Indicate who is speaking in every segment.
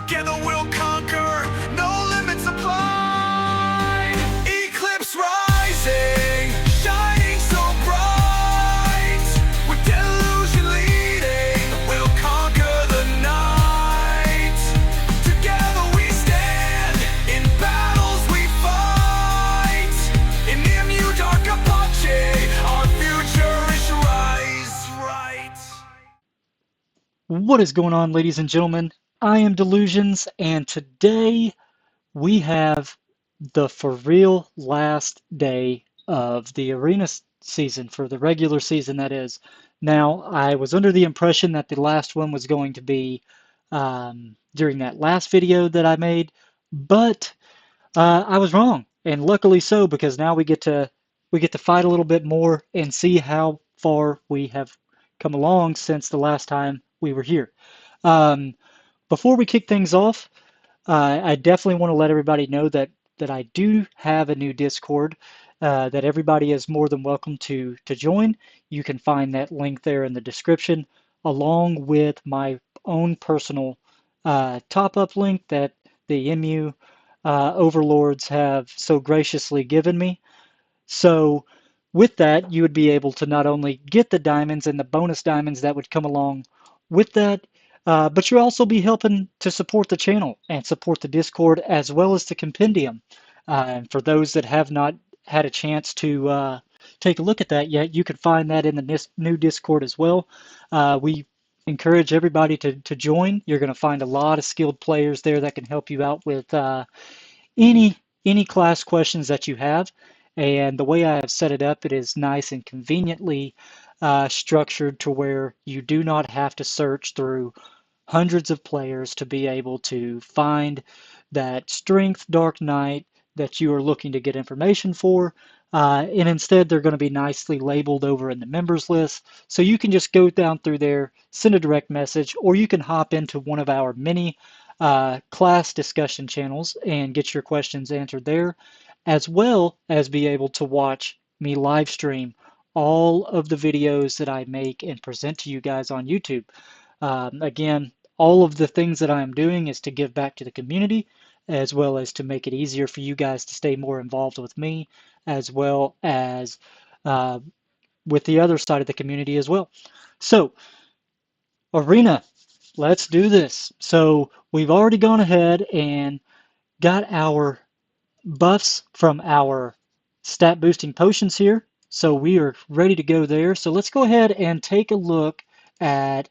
Speaker 1: Together we'll conquer, no limits apply. Eclipse rising, shining so bright. With delusion leading, we'll conquer the night. Together we stand, in battles we fight. In EMU dark Epoch, our future is right.
Speaker 2: What is going on, ladies and gentlemen? I am Delusions, and today we have the for real last day of the arena season, for the regular season, that is. Now, I was under the impression that the last one was going to be during that last video that I made, but I was wrong, and luckily so, because now we get to fight a little bit more and see how far we have come along since the last time we were here. Before we kick things off, I definitely want to let everybody know that I do have a new Discord that everybody is more than welcome to join. You can find that link there in the description, along with my own personal top-up link that the MU overlords have so graciously given me. So with that, you would be able to not only get the diamonds and the bonus diamonds that would come along with that, but you'll also be helping to support the channel and support the Discord as well as the compendium. And for those that have not had a chance to take a look at that yet, you can find that in the new Discord as well. We encourage everybody to join. You're going to find a lot of skilled players there that can help you out with any class questions that you have. And the way I have set it up, it is nice and conveniently structured to where you do not have to search through hundreds of players to be able to find that strength Dark Knight that you are looking to get information for. And instead, they're going to be nicely labeled over in the members list. So you can just go down through there, send a direct message, or you can hop into one of our many class discussion channels and get your questions answered there, as well as be able to watch me live stream all of the videos that I make and present to you guys on YouTube. Again, all of the things that I am doing is to give back to the community, as well as to make it easier for you guys to stay more involved with me, as well as with the other side of the community as well. So, Arena, let's do this. So, we've already gone ahead and got our buffs from our stat boosting potions here. So we are ready to go there. So let's go ahead and take a look at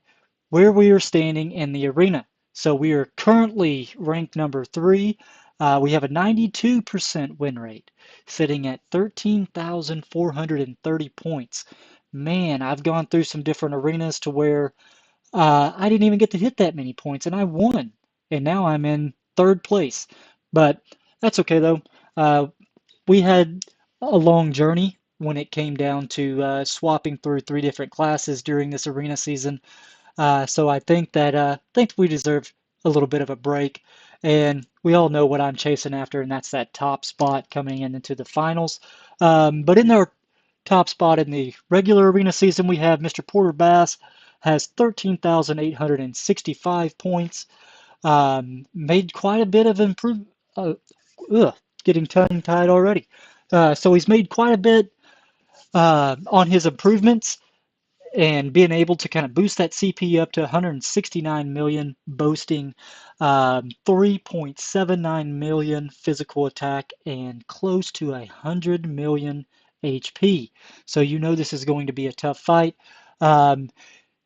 Speaker 2: where we are standing in the arena. So we are currently ranked number 3. We have a 92% win rate, sitting at 13,430 points. Man, I've gone through some different arenas to where I didn't even get to hit that many points, and I won. And now I'm in 3rd place. But that's okay, though. We had a long journey when it came down to swapping through 3 different classes during this arena season. So I think that we deserve a little bit of a break. And we all know what I'm chasing after, and that's that top spot coming into the finals. But in our top spot in the regular arena season, we have Mr. Porter Bass, has 13,865 points. Made quite a bit of improvement. Getting tongue-tied already. So he's made quite a bit on his improvements and being able to kind of boost that CP up to 169 million, boasting 3.79 million physical attack and close to 100 million HP. So you know this is going to be a tough fight. And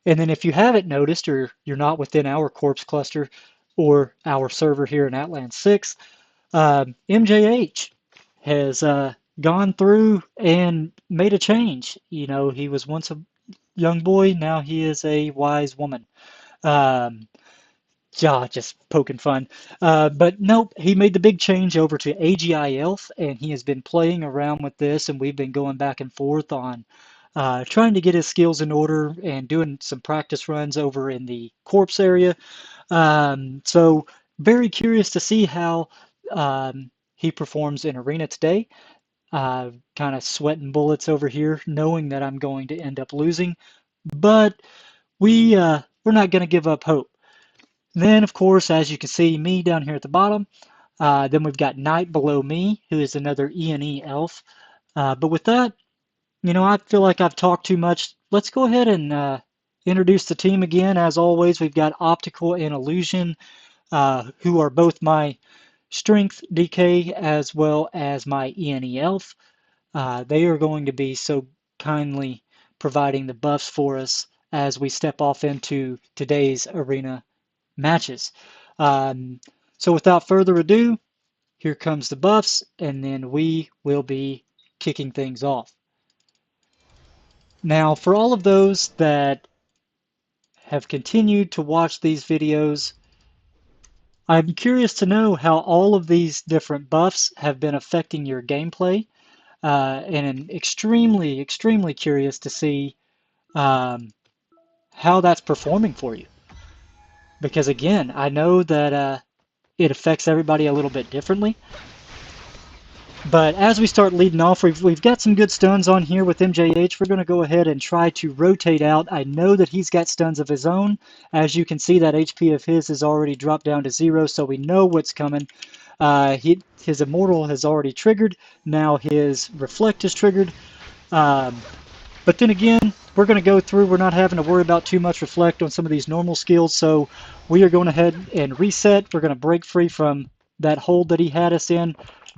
Speaker 2: then if you haven't noticed, or you're not within our corpse cluster or our server here in Atlans 6, MJH has gone through and made a change. You know, he was once a young boy, now he is a wise woman. Just poking fun. But nope, he made the big change over to AGI Elf, and he has been playing around with this, and we've been going back and forth on trying to get his skills in order and doing some practice runs over in the corpse area. So very curious to see how he performs in arena today. Kind of sweating bullets over here, knowing that I'm going to end up losing, but we're not going to give up hope. Then, of course, as you can see, me down here at the bottom. Then we've got Knight below me, who is another ENE elf. But with that, I feel like I've talked too much. Let's go ahead and introduce the team again. As always, we've got Optical and Illusion, who are both my Strength DK as well as my ENE elf. They are going to be so kindly providing the buffs for us as we step off into today's arena matches. Um, so without further ado, here comes the buffs, and then we will be kicking things off. Now, for all of those that have continued to watch these videos, I'm curious to know how all of these different buffs have been affecting your gameplay, and I'm extremely, extremely curious to see um, how that's performing for you. Because again, I know that it affects everybody a little bit differently. But as we start leading off, we've got some good stuns on here with MJH. We're going to go ahead and try to rotate out. I know that he's got stuns of his own. As you can see, that HP of his has already dropped down to 0, so we know what's coming. His Immortal has already triggered. Now his Reflect is triggered. But then again, we're going to go through. We're not having to worry about too much Reflect on some of these normal skills, so we are going ahead and reset. We're going to break free from that hold that he had us in.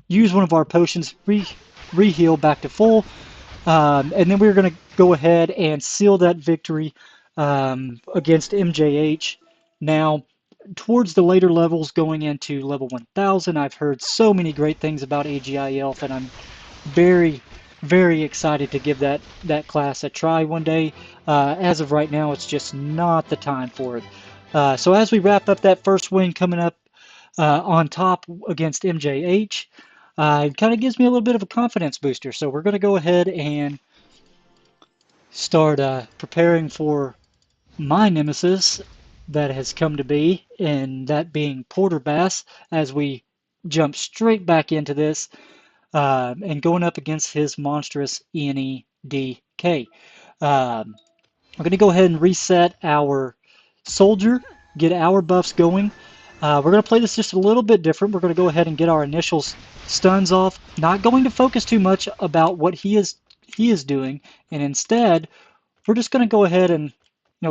Speaker 2: Use one of our potions, re-heal back to full, and then we're going to go ahead and seal that victory against MJH. Now, towards the later levels, going into level 1000, I've heard so many great things about AGI Elf, and I'm very, very excited to give that class a try one day. As of right now, it's just not the time for it. So as we wrap up that first win coming up on top against MJH, it kind of gives me a little bit of a confidence booster. So we're going to go ahead and start preparing for my nemesis that has come to be, and that being Porter Bass, as we jump straight back into this and going up against his monstrous ENE DK. We're going to go ahead and reset our soldier, get our buffs going. We're going to play this just a little bit different. We're going to go ahead and get our initial stuns off. Not going to focus too much about what he is doing, and instead, we're just going to go ahead and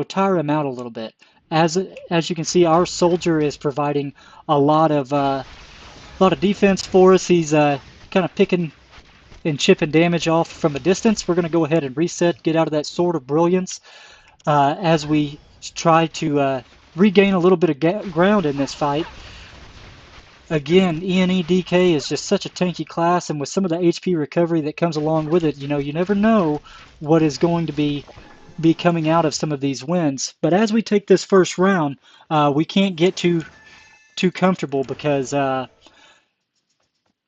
Speaker 2: tire him out a little bit. As you can see, our soldier is providing a lot of defense for us. He's kind of picking and chipping damage off from a distance. We're going to go ahead and reset, get out of that Sword of Brilliance as we try to regain a little bit of ground in this fight. Again, ENE DK is just such a tanky class, and with some of the HP recovery that comes along with it, you never know what is going to be coming out of some of these wins. But as we take this first round, we can't get too comfortable, because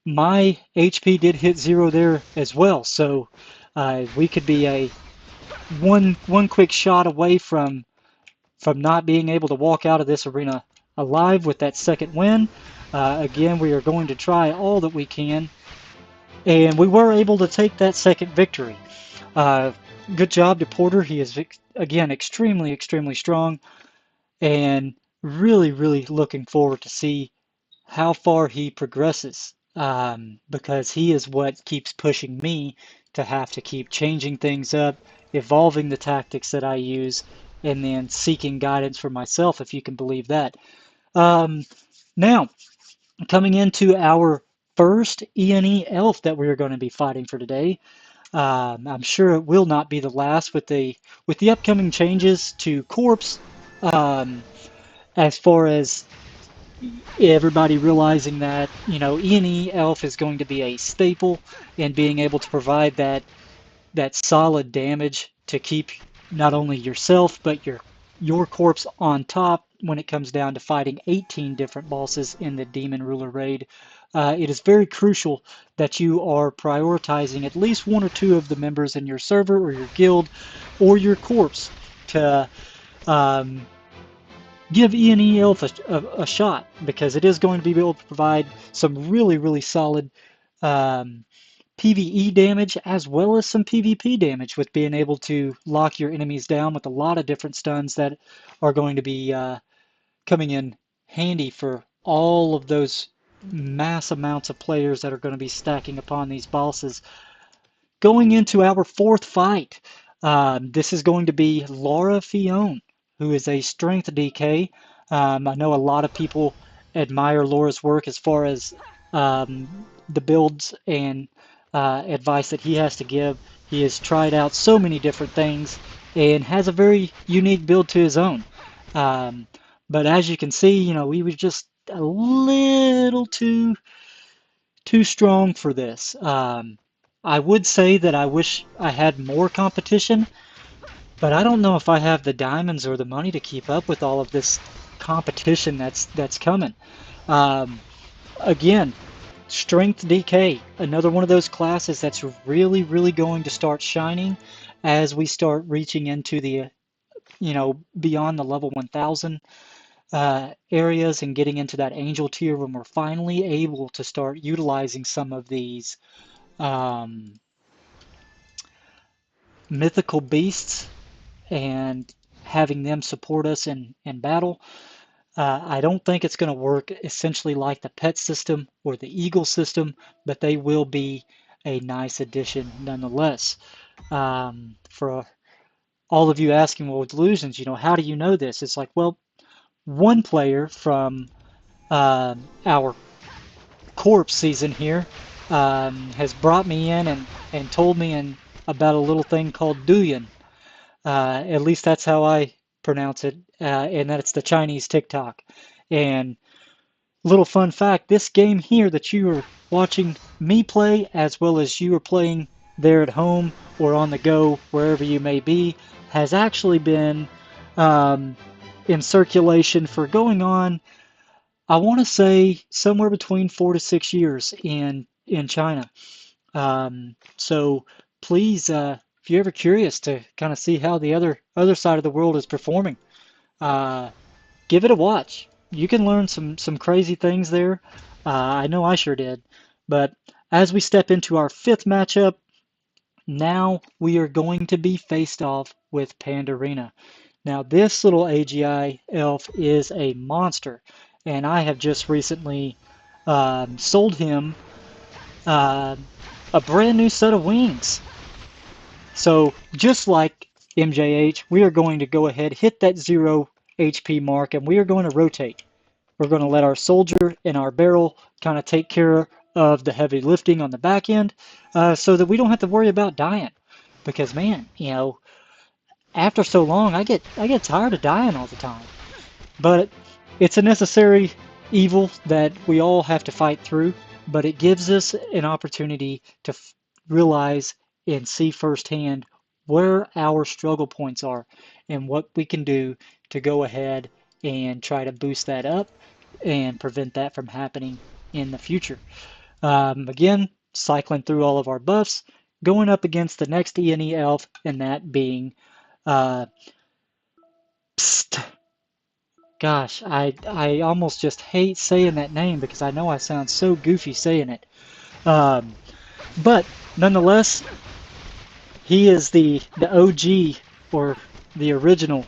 Speaker 2: my HP did hit 0 there as well. So we could be a one quick shot away from not being able to walk out of this arena alive with that second win. Again, we are going to try all that we can, and we were able to take that second victory. Good job to Porter. He is, again, extremely, extremely strong, and really, really looking forward to see how far he progresses, because he is what keeps pushing me to have to keep changing things up, evolving the tactics that I use, and then seeking guidance for myself, if you can believe that. Now, coming into our first ENE elf that we're going to be fighting for today. I'm sure it will not be the last with the upcoming changes to Corpse, as far as everybody realizing that ENE elf is going to be a staple in being able to provide that solid damage to keep not only yourself but your corpse on top when it comes down to fighting 18 different bosses in the Demon Ruler raid. It is very crucial that you are prioritizing at least 1 or 2 of the members in your server or your guild or your corpse to give ENE Elf a shot, because it is going to be able to provide some really, really solid PvE damage as well as some PvP damage, with being able to lock your enemies down with a lot of different stuns that are going to be coming in handy for all of those mass amounts of players that are going to be stacking upon these bosses. Going into our fourth fight, this is going to be Laura Fione, who is a strength DK. I know a lot of people admire Laura's work as far as the builds and advice that he has to give. He has tried out so many different things and has a very unique build to his own. But as you can see, he was just a little too strong for this. I would say that I wish I had more competition, but I don't know if I have the diamonds or the money to keep up with all of this competition that's coming. Um, Again, Strength DK, another one of those classes that's really, really going to start shining as we start reaching into the, beyond the level 1000 areas and getting into that angel tier when we're finally able to start utilizing some of these um, mythical beasts and having them support us in battle. I don't think it's going to work essentially like the pet system or the eagle system, but they will be a nice addition nonetheless. For all of you asking, well, Delusions, how do you know this? It's like, well, one player from our corpse season here has brought me in and told me about a little thing called Duyan. At least that's how I pronounce it, and that's the Chinese TikTok. And little fun fact, this game here that you are watching me play, as well as you are playing there at home or on the go, wherever you may be, has actually been in circulation for going on, I want to say, somewhere between 4 to 6 years in China. So please, if you're ever curious to kind of see how the other side of the world is performing, uh, give it a watch. You can learn some crazy things there. I know I sure did. But as we step into our fifth matchup, now we are going to be faced off with Pandarina. Now this little AGI elf is a monster, and I have just recently sold him uh, a brand new set of wings. So just like MJH, we are going to go ahead, hit that 0 HP mark, and we are going to rotate. We're going to let our soldier and our barrel kind of take care of the heavy lifting on the back end so that we don't have to worry about dying. Because man, after so long, I get tired of dying all the time. But it's a necessary evil that we all have to fight through, but it gives us an opportunity to realize and see firsthand where our struggle points are and what we can do to go ahead and try to boost that up and prevent that from happening in the future. Again, cycling through all of our buffs, going up against the next ENE elf, and that being uh, Psst. Gosh, I almost just hate saying that name because I know I sound so goofy saying it. Um, but nonetheless, he is the OG or the original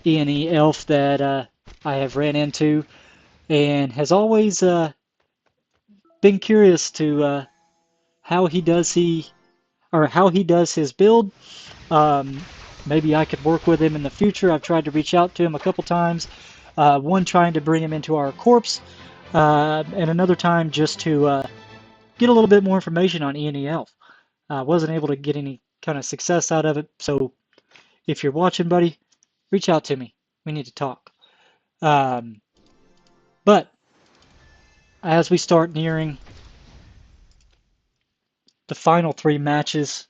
Speaker 2: ENE elf that I have ran into and has always been curious to how he does his build. Um, Maybe I could work with him in the future. I've tried to reach out to him a couple times. One trying to bring him into our corpse, and another time just to get a little bit more information on ENE Elf. I wasn't able to get any kind of success out of it, so if you're watching, buddy, reach out to me. We need to talk. Um, but as we start nearing the final three matches,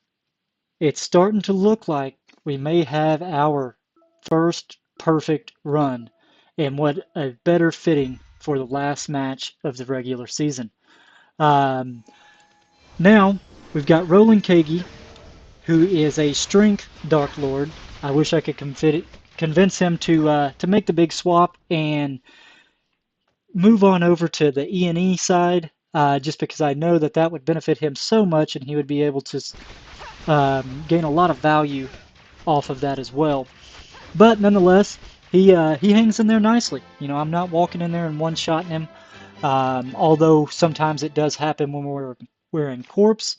Speaker 2: it's starting to look like we may have our first perfect run, and what a better fitting for the last match of the regular season. Um, Now we've got Roland Kagi, who is a strength Dark Lord. I wish I could convince him to make the big swap and move on over to the ENE side, just because I know that would benefit him so much, and he would be able to gain a lot of value off of that as well. But nonetheless, he hangs in there nicely. You know, I'm not walking in there and one-shotting him. Although sometimes it does happen when we're in corpse.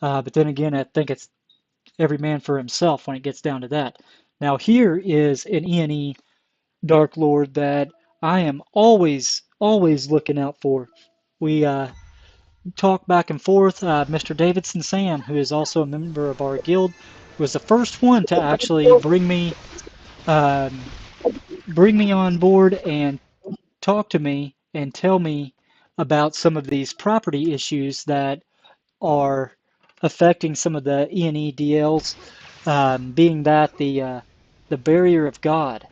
Speaker 2: But then again, I think it's every man for himself when it gets down to that. Now here is an ENE Dark Lord that I am always looking out for. We talk back and forth. Mr. Davidson Sam, who is also a member of our guild, was the first one to actually um, bring me on board and talk to me and tell me about some of these property issues that are affecting some of the ENE DLs, being that the barrier of God,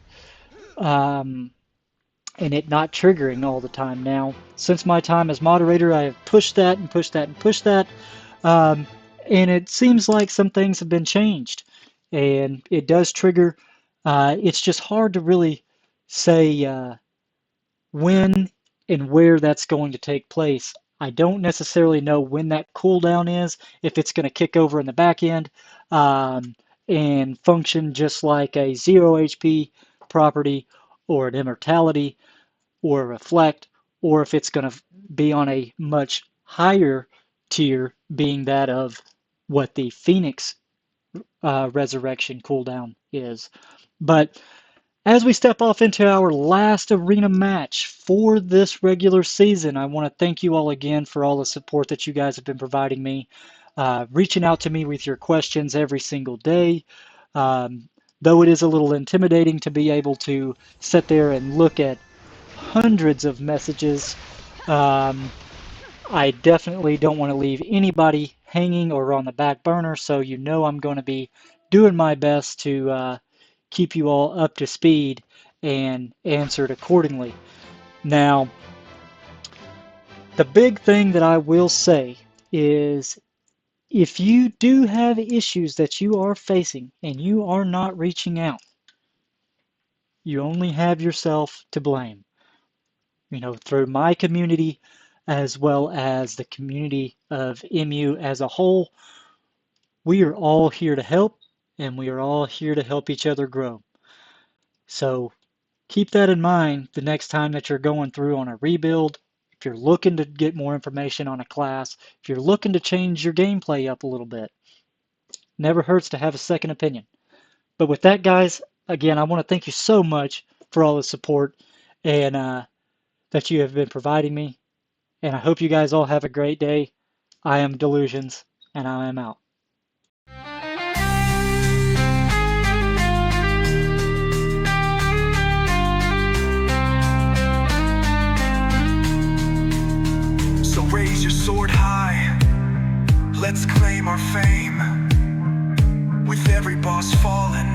Speaker 2: um, and it not triggering all the time. Now, since my time as moderator, I have pushed that and pushed that and pushed that, um, and it seems like some things have been changed, and it does trigger. It's just hard to really say when and where that's going to take place. I don't necessarily know when that cooldown is, if it's going to kick over in the back end and function just like a 0 HP property or an immortality or a reflect, or if it's going to be on a much higher tier, being that of what the Phoenix resurrection cooldown is. But as we step off into our last arena match for this regular season, I want to thank you all again for all the support that you guys have been providing me, reaching out to me with your questions every single day. Though it is a little intimidating to be able to sit there and look at hundreds of messages, I definitely don't want to leave anybody hanging or on the back burner, so you know I'm going to be doing my best to keep you all up to speed and answered accordingly. Now, the big thing that I will say is if you do have issues that you are facing and you are not reaching out, you only have yourself to blame. You know, through my community as well as the community of MU as a whole, we are all here to help and we are all here to help each other grow. So keep that in mind the next time that you're going through on a rebuild. If you're looking to get more information on a class, if you're looking to change your gameplay up a little bit, never hurts to have a second opinion. But with that, guys, again, I want to thank you so much for all the support and that you have been providing me. And I hope you guys all have a great day. I am Delusions, and I am out.
Speaker 1: So raise your sword high, let's claim our fame. With every boss fallen,